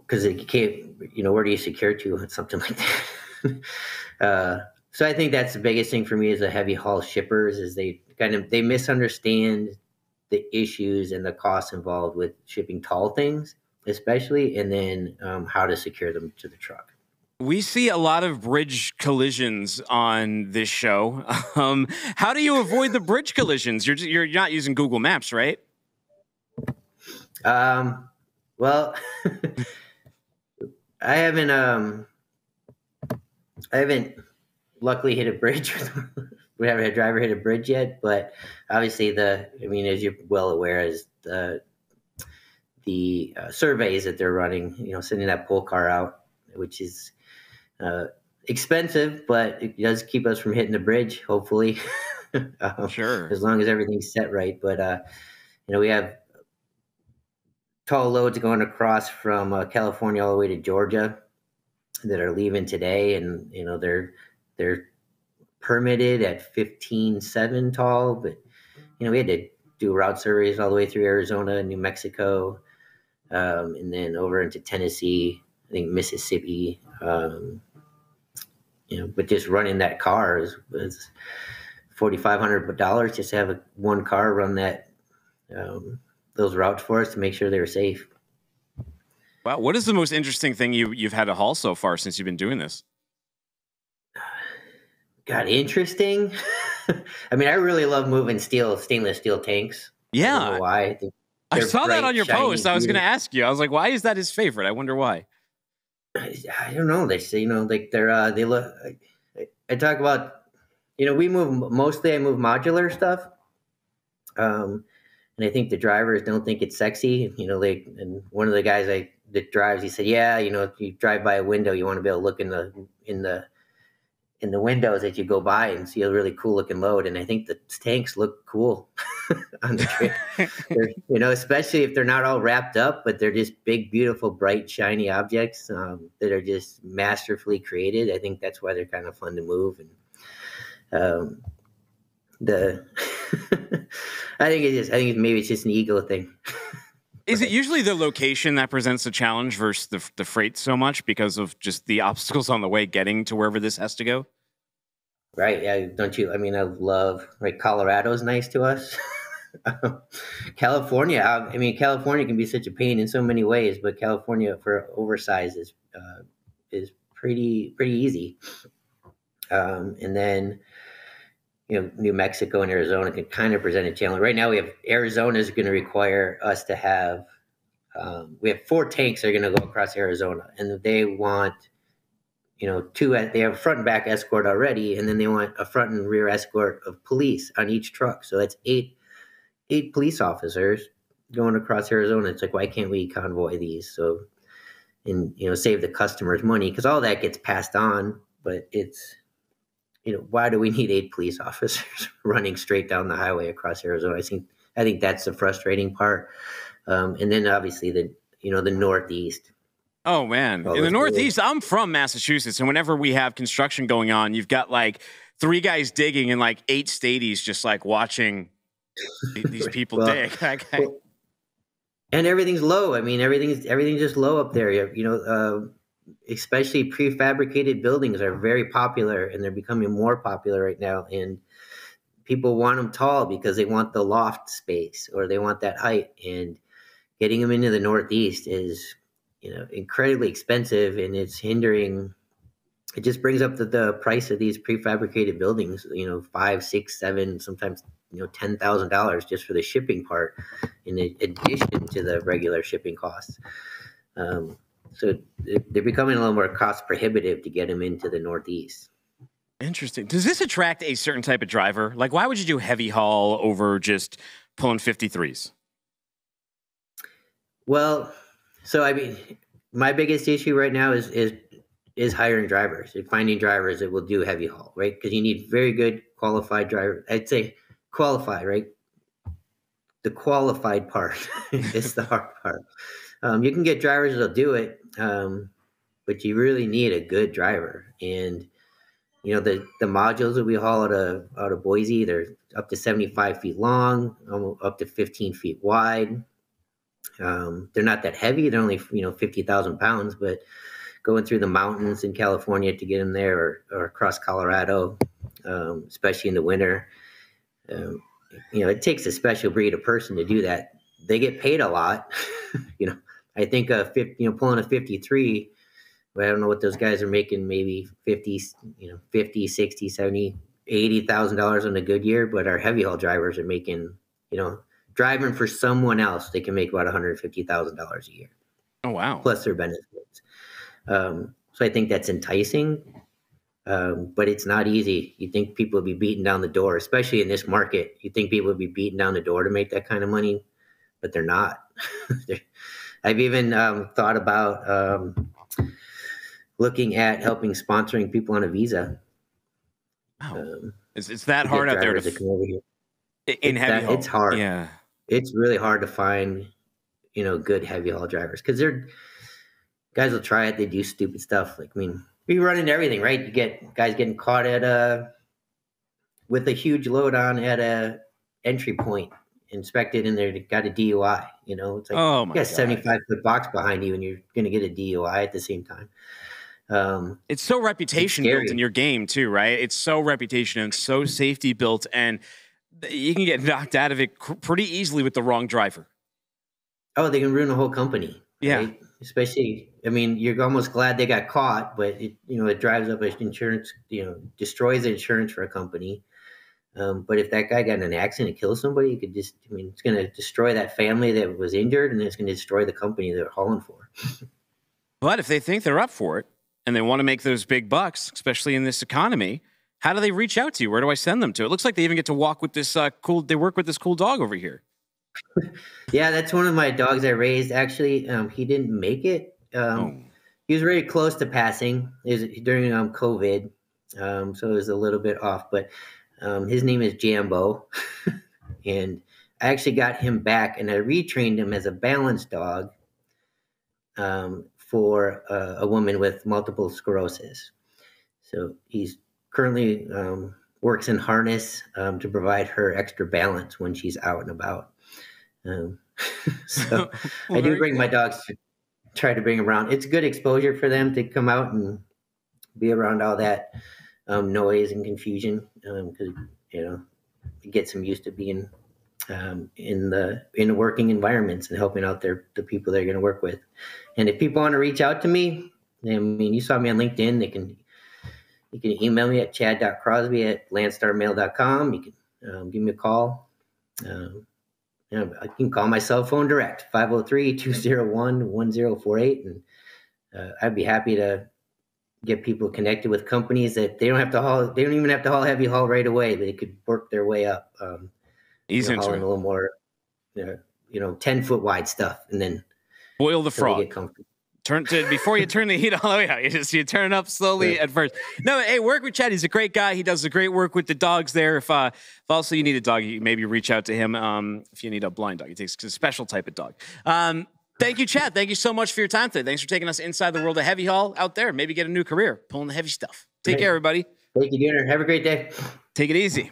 because it can't, where do you secure to something like that? So I think that's the biggest thing for me as a heavy haul shippers is they misunderstand the issues and the costs involved with shipping tall things, especially, and then how to secure them to the truck. We see a lot of bridge collisions on this show. How do you avoid the bridge collisions? You're not using Google Maps, right? Well, I haven't luckily hit a bridge. We haven't had a driver hit a bridge yet, but obviously as you're well aware, is the surveys that they're running, sending that pull car out, which is expensive, but it does keep us from hitting the bridge, hopefully. Sure. As long as everything's set right. But, we have tall loads going across from California all the way to Georgia that are leaving today, and they're permitted at 15.7 tall, but we had to do route surveys all the way through Arizona, New Mexico, and then over into Tennessee, I think Mississippi. But just running that car was $4,500 just to have one car run that. Those routes for us to make sure they were safe. Wow. What is the most interesting thing you've had to haul so far since you've been doing this? God, interesting. I really love moving stainless steel tanks. Yeah. I don't know why. I saw that on your shiny, post. I was going to ask you. I was like, why is that his favorite? I wonder why. I don't know. They say, like they look, I talk about, I move modular stuff. And I think the drivers don't think it's sexy. And one of the guys that drives, he said, yeah, if you drive by a window, you want to be able to look in in the windows as you go by and see a really cool looking load. And I think the tanks look cool on the trip. You know, especially if they're not all wrapped up, but they're just big, beautiful, bright, shiny objects that are just masterfully created. I think that's why they're kind of fun to move. And I think maybe it's just an ego thing. Is it usually the location that presents a challenge versus the freight so much because of just the obstacles on the way getting to wherever this has to go? Right. Yeah. Don't you? I mean, I love, right. Colorado's nice to us. California. I mean, California can be such a pain in so many ways, but California for oversize is pretty easy. And then, you know, New Mexico and Arizona can kind of present a challenge. Right now, we have Arizona is going to require us to have. We have 4 tanks that are going to go across Arizona, and they want, you know, they have a front and back escort already, and then they want a front and rear escort of police on each truck. So that's eight police officers going across Arizona. It's like, why can't we convoy these? So, and, you know, save the customers money, because all that gets passed on, but it's, you know, why do we need 8 police officers running straight down the highway across Arizona? I think that's the frustrating part. And then obviously the Northeast. Oh man, in the Northeast, I'm from Massachusetts, and whenever we have construction going on, you've got like 3 guys digging and like 8 stadies just like watching these people dig. And everything's low. I mean, everything's just low up there. You know. Especially prefabricated buildings are very popular, and they're becoming more popular right now. And people want them tall because they want the loft space or they want that height. And getting them into the Northeast is, you know, incredibly expensive, and it's hindering. It just brings up the price of these prefabricated buildings. You know, $5, $6, $7, sometimes, you know, $10,000 just for the shipping part, in addition to the regular shipping costs. So they're becoming a little more cost prohibitive to get them into the Northeast. Interesting. Does this attract a certain type of driver? Like, why would you do heavy haul over just pulling 53s? Well, so I mean, my biggest issue right now is hiring drivers and finding drivers that will do heavy haul, right? Because you need very good qualified drivers. I'd say qualified, right? The qualified part is the hard part. You can get drivers that'll do it, but you really need a good driver. And, you know, the modules that we haul out of Boise, they're up to 75 feet long, up to 15 feet wide. They're not that heavy. They're only, you know, 50,000 pounds, but going through the mountains in California to get them there, or across Colorado, especially in the winter, you know, it takes a special breed of person to do that. They get paid a lot, you know. I think pulling a 53, well, I don't know what those guys are making, maybe 50, 60, 70, $80,000 on a good year, but our heavy haul drivers are making, you know, driving for someone else, they can make about $150,000 a year. Oh, wow. Plus their benefits. So I think that's enticing, but it's not easy. You think people would be beating down the door, especially in this market. You think people would be beating down the door to make that kind of money, but they're not. I've even thought about looking at helping sponsoring people on a visa. Wow. It's that hard out there to come over here. It's hard. Yeah. It's really hard to find, you know, good heavy haul drivers, because guys will try it. They do stupid stuff. Like, I mean, we run into everything, right? You get guys getting caught with a huge load on at a entry point, inspected, and they got a DUI. You know, it's like, you got a 75-foot box behind you, and you're going to get a DUI at the same time. It's so reputation built in your game too, right? It's so reputation and so safety built, and you can get knocked out of it pretty easily with the wrong driver. Oh, they can ruin a whole company. Yeah. Right? Especially, I mean, you're almost glad they got caught, but it drives up insurance, destroys the insurance for a company. But if that guy got in an accident and killed somebody, you could it's going to destroy that family that was injured, and it's going to destroy the company they're hauling for. But if they think they're up for it and they want to make those big bucks, especially in this economy, how do they reach out to you? Where do I send them to? It looks like they even get to walk with this they work with this cool dog over here. Yeah, that's one of my dogs I raised. Actually, he didn't make it. He was very close to passing. It was during COVID. So it was a little bit off, but his name is Jambo. And I actually got him back, and I retrained him as a balance dog for a woman with multiple sclerosis. So he's currently works in harness to provide her extra balance when she's out and about. So I do bring my dogs to try to bring them around. It's good exposure for them to come out and be around all that noise and confusion, because it gets them used to being in the working environments and helping out the people they're going to work with. And if people want to reach out to me, I mean, you saw me on LinkedIn. You can email me at chad.crosby@landstarmail.com. You can give me a call. I can call my cell phone direct, 503-201-1048. And I'd be happy to get people connected with companies that they don't even have to haul heavy haul right away. They could work their way up. Ease into hauling a little more, 10-foot wide stuff, and then boil the frog. Get comfortable. Before you turn the heat all the way out. You turn it up slowly at first. No, hey, work with Chad. He's a great guy. He does a great work with the dogs there. If also you need a dog, you maybe reach out to him. If you need a blind dog, he takes a special type of dog. Thank you, Chad. Thank you so much for your time today. Thanks for taking us inside the world of heavy haul out there. Maybe get a new career pulling the heavy stuff. Take care, everybody. Thank you, Gunnar. Have a great day. Take it easy.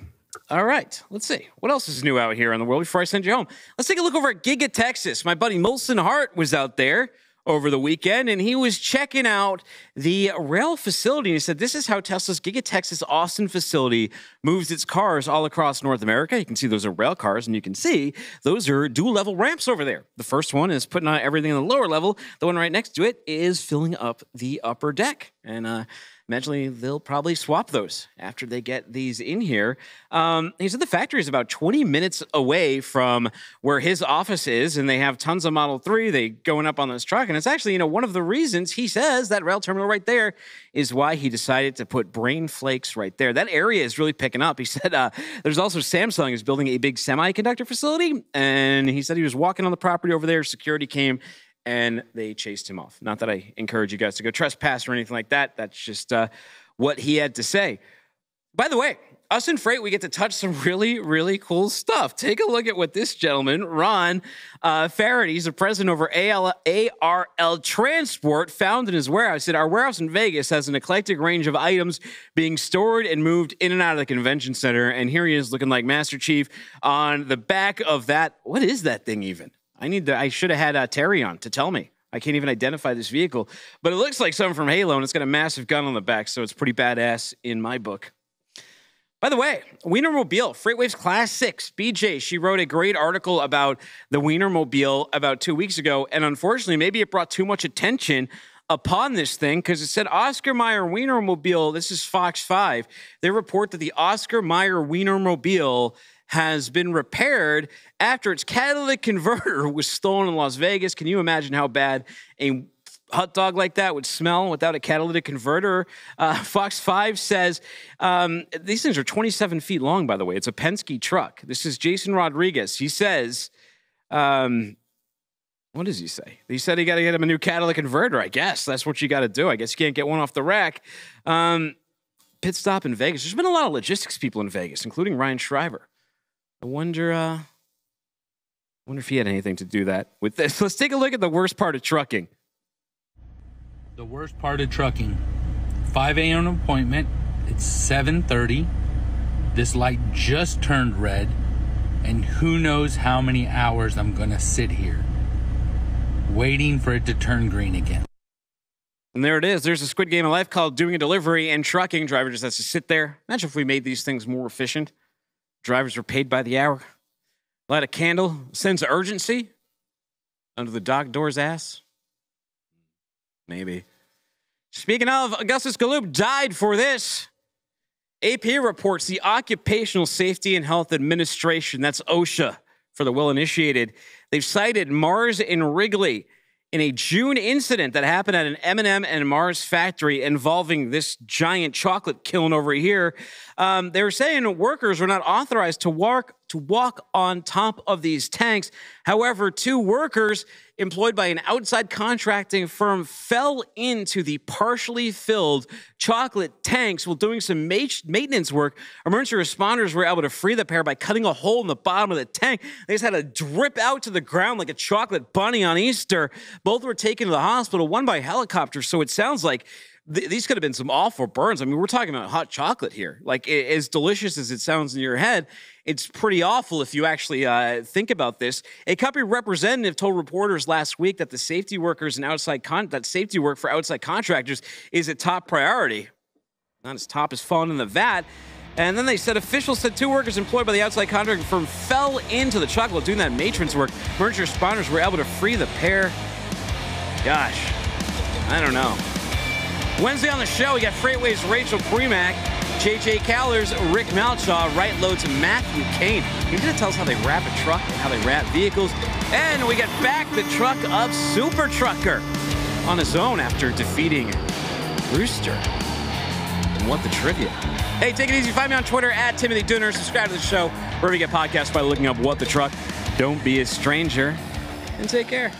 All right, let's see. What else is new out here in the world before I send you home? Let's take a look over at Giga Texas. My buddy Molson Hart was out there over the weekend, and he was checking out the rail facility. He said, this is how Tesla's Giga Texas Austin facility moves its cars all across North America. You can see those are rail cars, and you can see those are dual-level ramps over there. The first one is putting on everything on the lower level. The one right next to it is filling up the upper deck. And eventually, they'll probably swap those after they get these in here. He said the factory is about 20 minutes away from where his office is, and they have tons of Model 3. They going up on this truck, and it's actually, one of the reasons he says that rail terminal right there is why he decided to put Brain Flakes right there. That area is really picking up. He said there's also Samsung is building a big semiconductor facility, and he said he was walking on the property over there. Security came, and they chased him off. Not that I encourage you guys to go trespass or anything like that. That's just what he had to say. By the way, us in Freight, we get to touch some really, really cool stuff. Take a look at what this gentleman, Ron Farad, he's the president over ARL Transport, found in his warehouse. He said, our warehouse in Vegas has an eclectic range of items being stored and moved in and out of the convention center. And here he is looking like Master Chief on the back of that. What is that thing even? I should have had Terry on to tell me. I can't even identify this vehicle, but it looks like something from Halo, and it's got a massive gun on the back, so it's pretty badass in my book. By the way, Wienermobile, Freightwaves Class 6, BJ, she wrote a great article about the Wienermobile about 2 weeks ago, and unfortunately, maybe it brought too much attention upon this thing because it said Oscar Mayer Wienermobile, this is Fox 5, they report that the Oscar Mayer Wienermobile has been repaired after its catalytic converter was stolen in Las Vegas. Can you imagine how bad a hot dog like that would smell without a catalytic converter? Fox 5 says, these things are 27 feet long, by the way. It's a Penske truck. This is Jason Rodriguez. He says, what does he say? He said he got to get him a new catalytic converter, I guess. That's what you got to do. I guess you can't get one off the rack. Pit stop in Vegas. There's been a lot of logistics people in Vegas, including Ryan Shriver. I wonder if he had anything to do that with this. Let's take a look at the worst part of trucking. The worst part of trucking. 5 a.m. appointment. It's 7:30. This light just turned red. And who knows how many hours I'm going to sit here waiting for it to turn green again. And there it is. There's a Squid Game of life called doing a delivery and trucking. Driver just has to sit there. Imagine if we made these things more efficient. Drivers are paid by the hour. Light a candle, sense of urgency under the dock door's ass. Maybe. Speaking of, Augustus Galoob died for this. AP reports the Occupational Safety and Health Administration, that's OSHA for the well-initiated, they've cited Mars and Wrigley in a June incident that happened at an M&M and Mars factory involving this giant chocolate kiln over here. They were saying workers were not authorized to to walk on top of these tanks. However, 2 workers employed by an outside contracting firm fell into the partially filled chocolate tanks while doing some maintenance work. Emergency responders were able to free the pair by cutting a hole in the bottom of the tank. They just had to drip out to the ground like a chocolate bunny on Easter. Both were taken to the hospital, one by helicopter. So it sounds like these could have been some awful burns. I mean, we're talking about hot chocolate here. Like, as delicious as it sounds in your head, it's pretty awful if you actually think about this. A company representative told reporters last week that the safety workers and that safety work for outside contractors is a top priority. Not as top as falling in the vat. And then they said officials said 2 workers employed by the outside contracting firm fell into the chocolate doing that maintenance work. Emergency responders were able to free the pair. Gosh, I don't know. Wednesday on the show, we got Freightways' Rachel Premack, JJ Callers, Rick Malchaw, Right Loads, Matthew Kane. He's going to tell us how they wrap a truck and how they wrap vehicles. And we get back the truck of Super Trucker on his own after defeating Rooster. And what the trivia. Hey, take it easy. Find me on Twitter at Timothy Dooner. Subscribe to the show wherever you get podcasts by looking up What the Truck. Don't be a stranger. And take care.